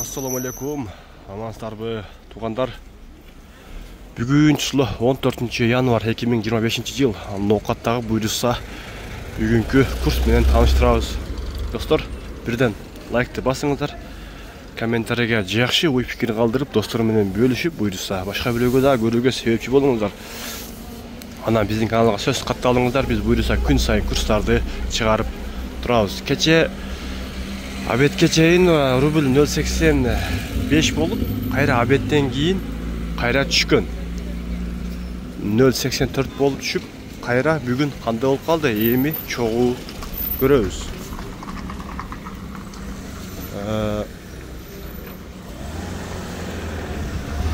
Assalamu alaikum. Амансыздарбы, тугандар. Бүгүн число 14 январ 2025 жыл. Ноокаттагы буйруса бүгүнкү курс менен тааныштырабыз. Достор, бирден лайкты басыңыздар. Комментарийге жакшы ой пикир калдырып, достор менен бөлүшүп, буйруса башка бирөөгө да көрүүгө себепчи болуңуздар. Анан биздин каналга сөз катталыңыздар. Биз буйруса күн сайын курстарды чыгарып турабыз. Кече Абетке чейин рубль 0.85 болуп, кайра абеттен кийин кайра түшкөн. 0.84 болуп түшүп, кайра бүгүн кандай болуп калды? Эми чогуу көрөбүз.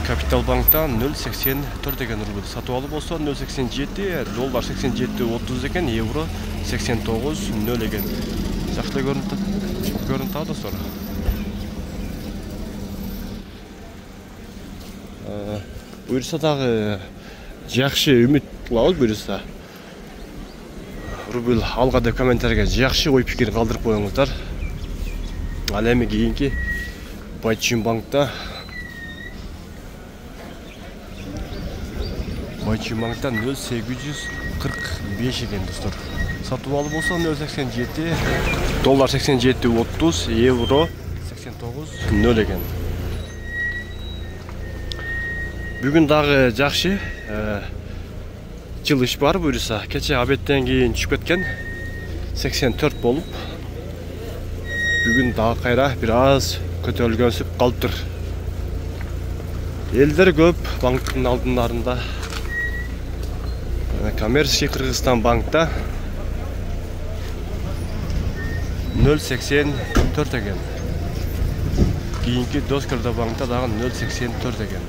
Капитал банктан 0.84 деген рубль сатып алып болсо 0.87, доллар 87.30 экен, евро 89.0 экен. Жакшы көрүнүп достор. Буйруса дагы жакшы үмүт кылабыз буйруса. Рубль алга деп комментарийге жакшы ой пикир калдырып коюңуздар. Ал эми кийинки Байчун банктан 0.845 экен достор. Сатып алып болсо 0.87, доллар 87.30, евро 89.0 экен. Бүгүн дагы жакшы жылыш бар буйруса. Кече абеттен кийин түшүп кеткен 84 болуп, бүгүн дагы кайра бир аз көтөрүлгөнсүп калыптыр. Элдер көп банктын алдындарында. Коммерческий Кыргызстан банкта 0.84 экен. Кийинки Доскордо банкта дагы 0.84 экен.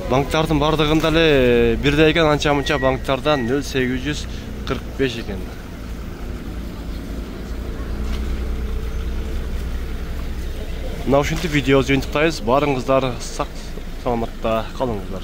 Банктардын бардыгында эле бирдей экен, анча-мынча банктардан 0.845 экен. Мына ушинтип видео жыйынтыктайбыз. Барыңыздар сак саламатта калыңыздар.